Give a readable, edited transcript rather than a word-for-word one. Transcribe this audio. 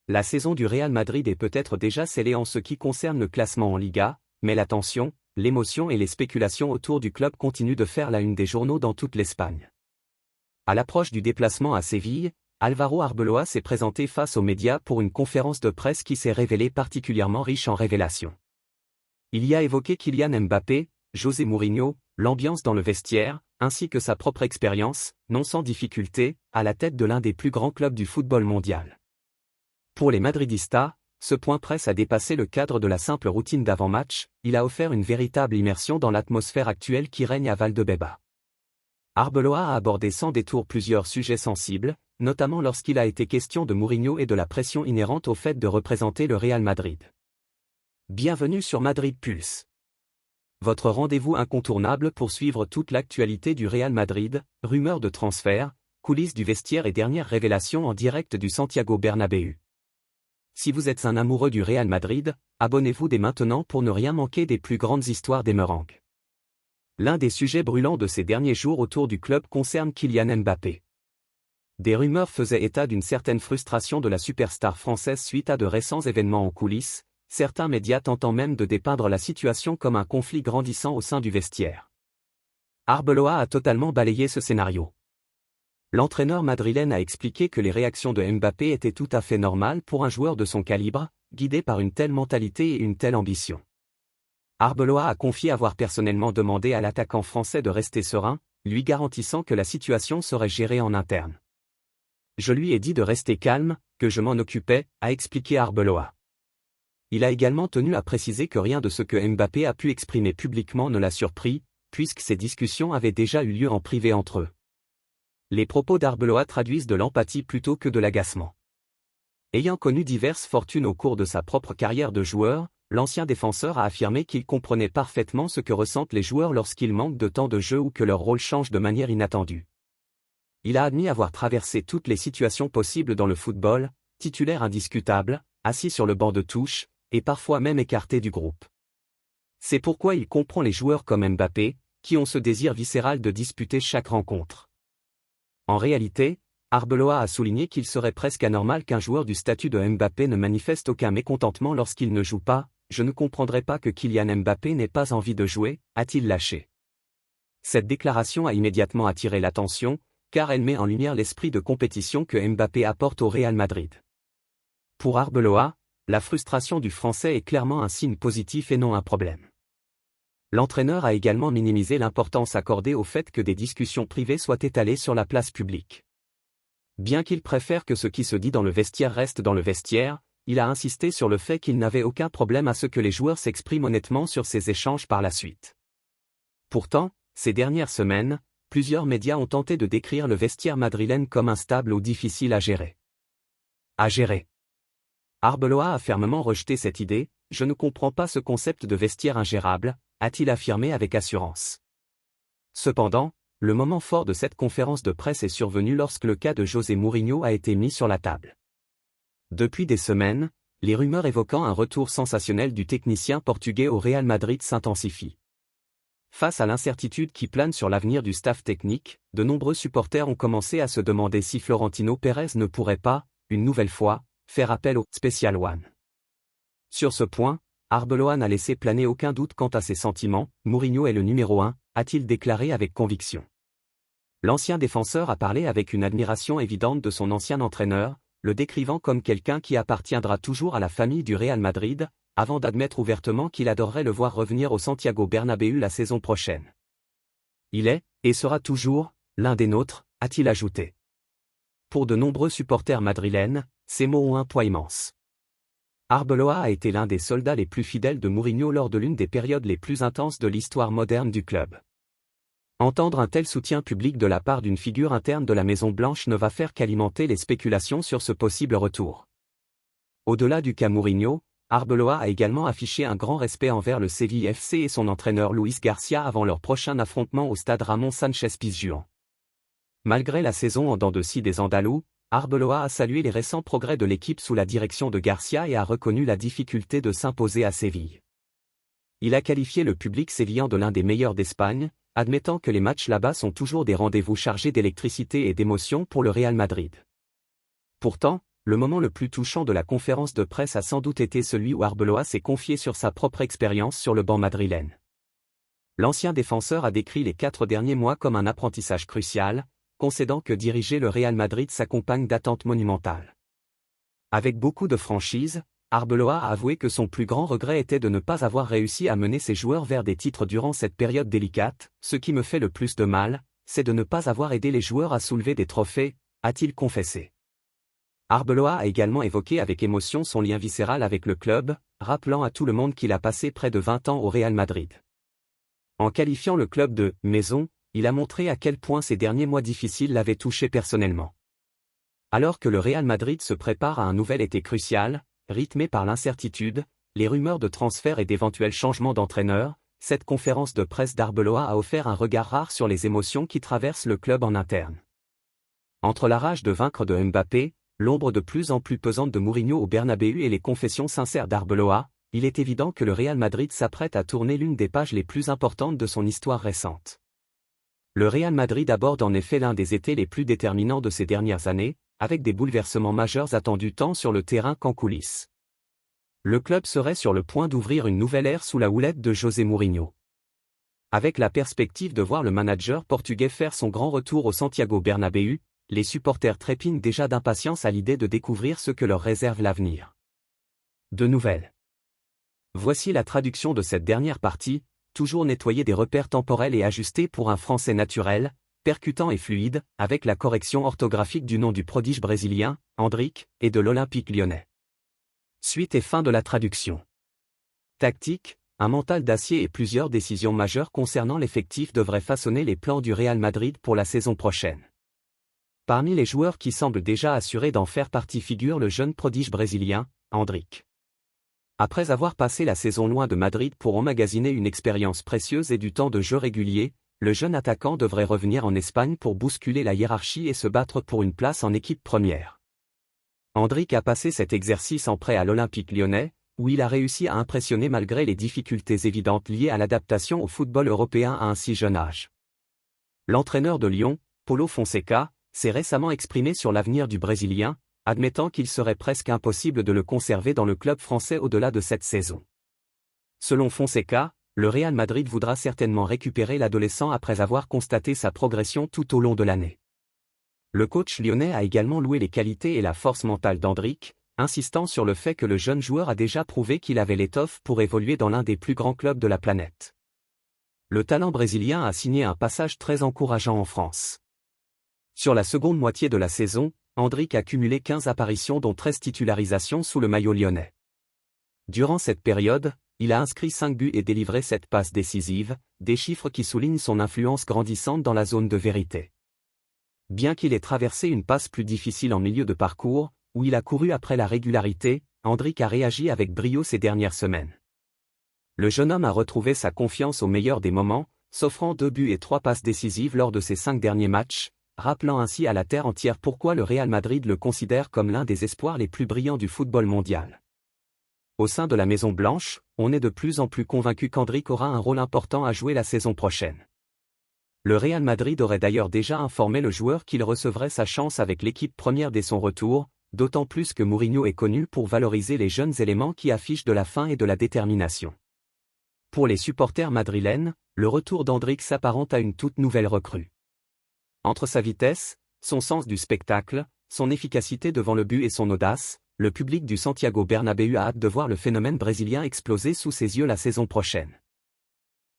La saison du Real Madrid est peut-être déjà scellée en ce qui concerne le classement en Liga, mais la tension, l'émotion et les spéculations autour du club continuent de faire la une des journaux dans toute l'Espagne. À l'approche du déplacement à Séville, Álvaro Arbeloa s'est présenté face aux médias pour une conférence de presse qui s'est révélée particulièrement riche en révélations. Il y a évoqué Kylian Mbappé, José Mourinho, l'ambiance dans le vestiaire, ainsi que sa propre expérience, non sans difficulté, à la tête de l'un des plus grands clubs du football mondial. Pour les Madridistas, ce point presse a dépassé le cadre de la simple routine d'avant-match, il a offert une véritable immersion dans l'atmosphère actuelle qui règne à Valdebeba. Arbeloa a abordé sans détour plusieurs sujets sensibles, notamment lorsqu'il a été question de Mourinho et de la pression inhérente au fait de représenter le Real Madrid. Bienvenue sur Madrid Pulse. Votre rendez-vous incontournable pour suivre toute l'actualité du Real Madrid, rumeurs de transfert, coulisses du vestiaire et dernières révélations en direct du Santiago Bernabéu. Si vous êtes un amoureux du Real Madrid, abonnez-vous dès maintenant pour ne rien manquer des plus grandes histoires des Merengues. L'un des sujets brûlants de ces derniers jours autour du club concerne Kylian Mbappé. Des rumeurs faisaient état d'une certaine frustration de la superstar française suite à de récents événements en coulisses, certains médias tentant même de dépeindre la situation comme un conflit grandissant au sein du vestiaire. Arbeloa a totalement balayé ce scénario. L'entraîneur madrilène a expliqué que les réactions de Mbappé étaient tout à fait normales pour un joueur de son calibre, guidé par une telle mentalité et une telle ambition. Arbeloa a confié avoir personnellement demandé à l'attaquant français de rester serein, lui garantissant que la situation serait gérée en interne. Je lui ai dit de rester calme, que je m'en occupais, a expliqué Arbeloa. Il a également tenu à préciser que rien de ce que Mbappé a pu exprimer publiquement ne l'a surpris, puisque ces discussions avaient déjà eu lieu en privé entre eux. Les propos d'Arbeloa traduisent de l'empathie plutôt que de l'agacement. Ayant connu diverses fortunes au cours de sa propre carrière de joueur, l'ancien défenseur a affirmé qu'il comprenait parfaitement ce que ressentent les joueurs lorsqu'ils manquent de temps de jeu ou que leur rôle change de manière inattendue. Il a admis avoir traversé toutes les situations possibles dans le football, titulaire indiscutable, assis sur le banc de touche, et parfois même écarté du groupe. C'est pourquoi il comprend les joueurs comme Mbappé, qui ont ce désir viscéral de disputer chaque rencontre. En réalité, Arbeloa a souligné qu'il serait presque anormal qu'un joueur du statut de Mbappé ne manifeste aucun mécontentement lorsqu'il ne joue pas. Je ne comprendrais pas que Kylian Mbappé n'ait pas envie de jouer, a-t-il lâché. Cette déclaration a immédiatement attiré l'attention, car elle met en lumière l'esprit de compétition que Mbappé apporte au Real Madrid. Pour Arbeloa, la frustration du Français est clairement un signe positif et non un problème. L'entraîneur a également minimisé l'importance accordée au fait que des discussions privées soient étalées sur la place publique. Bien qu'il préfère que ce qui se dit dans le vestiaire reste dans le vestiaire, il a insisté sur le fait qu'il n'avait aucun problème à ce que les joueurs s'expriment honnêtement sur ces échanges par la suite. Pourtant, ces dernières semaines, plusieurs médias ont tenté de décrire le vestiaire madrilène comme instable ou difficile à gérer. Arbeloa a fermement rejeté cette idée. Je ne comprends pas ce concept de vestiaire ingérable, a-t-il affirmé avec assurance. Cependant, le moment fort de cette conférence de presse est survenu lorsque le cas de José Mourinho a été mis sur la table. Depuis des semaines, les rumeurs évoquant un retour sensationnel du technicien portugais au Real Madrid s'intensifient. Face à l'incertitude qui plane sur l'avenir du staff technique, de nombreux supporters ont commencé à se demander si Florentino Pérez ne pourrait pas, une nouvelle fois, faire appel au Special One. Sur ce point, Arbeloa n'a laissé planer aucun doute quant à ses sentiments. Mourinho est le numéro 1, a-t-il déclaré avec conviction. L'ancien défenseur a parlé avec une admiration évidente de son ancien entraîneur, le décrivant comme quelqu'un qui appartiendra toujours à la famille du Real Madrid, avant d'admettre ouvertement qu'il adorerait le voir revenir au Santiago Bernabéu la saison prochaine. Il est, et sera toujours, l'un des nôtres, a-t-il ajouté. Pour de nombreux supporters madrilènes, ces mots ont un poids immense. Arbeloa a été l'un des soldats les plus fidèles de Mourinho lors de l'une des périodes les plus intenses de l'histoire moderne du club. Entendre un tel soutien public de la part d'une figure interne de la Maison Blanche ne va faire qu'alimenter les spéculations sur ce possible retour. Au-delà du cas Mourinho, Arbeloa a également affiché un grand respect envers le Séville FC et son entraîneur Luis Garcia avant leur prochain affrontement au stade Ramón Sánchez Pizjuán. Malgré la saison en dents de scie des Andalous, Arbeloa a salué les récents progrès de l'équipe sous la direction de Garcia et a reconnu la difficulté de s'imposer à Séville. Il a qualifié le public sévillan de l'un des meilleurs d'Espagne, admettant que les matchs là-bas sont toujours des rendez-vous chargés d'électricité et d'émotion pour le Real Madrid. Pourtant, le moment le plus touchant de la conférence de presse a sans doute été celui où Arbeloa s'est confié sur sa propre expérience sur le banc madrilène. L'ancien défenseur a décrit les 4 derniers mois comme un apprentissage crucial, concédant que diriger le Real Madrid s'accompagne d'attentes monumentales. Avec beaucoup de franchise, Arbeloa a avoué que son plus grand regret était de ne pas avoir réussi à mener ses joueurs vers des titres durant cette période délicate. Ce qui me fait le plus de mal, c'est de ne pas avoir aidé les joueurs à soulever des trophées, a-t-il confessé. Arbeloa a également évoqué avec émotion son lien viscéral avec le club, rappelant à tout le monde qu'il a passé près de 20 ans au Real Madrid. En qualifiant le club de « maison », il a montré à quel point ces derniers mois difficiles l'avaient touché personnellement. Alors que le Real Madrid se prépare à un nouvel été crucial, rythmé par l'incertitude, les rumeurs de transfert et d'éventuels changements d'entraîneur, cette conférence de presse d'Arbeloa a offert un regard rare sur les émotions qui traversent le club en interne. Entre la rage de vaincre de Mbappé, l'ombre de plus en plus pesante de Mourinho au Bernabéu et les confessions sincères d'Arbeloa, il est évident que le Real Madrid s'apprête à tourner l'une des pages les plus importantes de son histoire récente. Le Real Madrid aborde en effet l'un des étés les plus déterminants de ces dernières années, avec des bouleversements majeurs attendus tant sur le terrain qu'en coulisses. Le club serait sur le point d'ouvrir une nouvelle ère sous la houlette de José Mourinho. Avec la perspective de voir le manager portugais faire son grand retour au Santiago Bernabéu, les supporters trépignent déjà d'impatience à l'idée de découvrir ce que leur réserve l'avenir. De nouvelles. Voici la traduction de cette dernière partie, toujours nettoyée des repères temporels et ajustée pour un français naturel, percutant et fluide, avec la correction orthographique du nom du prodige brésilien, Endrick, et de l'Olympique lyonnais. Suite et fin de la traduction. Tactique, un mental d'acier et plusieurs décisions majeures concernant l'effectif devraient façonner les plans du Real Madrid pour la saison prochaine. Parmi les joueurs qui semblent déjà assurés d'en faire partie figure le jeune prodige brésilien, Endrick. Après avoir passé la saison loin de Madrid pour emmagasiner une expérience précieuse et du temps de jeu régulier, le jeune attaquant devrait revenir en Espagne pour bousculer la hiérarchie et se battre pour une place en équipe première. Endrick a passé cet exercice en prêt à l'Olympique lyonnais, où il a réussi à impressionner malgré les difficultés évidentes liées à l'adaptation au football européen à un si jeune âge. L'entraîneur de Lyon, Paulo Fonseca, s'est récemment exprimé sur l'avenir du Brésilien, admettant qu'il serait presque impossible de le conserver dans le club français au-delà de cette saison. Selon Fonseca, le Real Madrid voudra certainement récupérer l'adolescent après avoir constaté sa progression tout au long de l'année. Le coach lyonnais a également loué les qualités et la force mentale d'Endrick, insistant sur le fait que le jeune joueur a déjà prouvé qu'il avait l'étoffe pour évoluer dans l'un des plus grands clubs de la planète. Le talent brésilien a signé un passage très encourageant en France. Sur la seconde moitié de la saison, Endrick a cumulé 15 apparitions dont 13 titularisations sous le maillot lyonnais. Durant cette période, il a inscrit 5 buts et délivré 7 passes décisives, des chiffres qui soulignent son influence grandissante dans la zone de vérité. Bien qu'il ait traversé une passe plus difficile en milieu de parcours, où il a couru après la régularité, Endrick a réagi avec brio ces dernières semaines. Le jeune homme a retrouvé sa confiance au meilleur des moments, s'offrant 2 buts et 3 passes décisives lors de ses 5 derniers matchs, rappelant ainsi à la terre entière pourquoi le Real Madrid le considère comme l'un des espoirs les plus brillants du football mondial. Au sein de la Maison Blanche, on est de plus en plus convaincu qu'Endrick aura un rôle important à jouer la saison prochaine. Le Real Madrid aurait d'ailleurs déjà informé le joueur qu'il recevrait sa chance avec l'équipe première dès son retour, d'autant plus que Mourinho est connu pour valoriser les jeunes éléments qui affichent de la faim et de la détermination. Pour les supporters madrilènes, le retour d'Endrick s'apparente à une toute nouvelle recrue. Entre sa vitesse, son sens du spectacle, son efficacité devant le but et son audace, le public du Santiago Bernabéu a hâte de voir le phénomène brésilien exploser sous ses yeux la saison prochaine.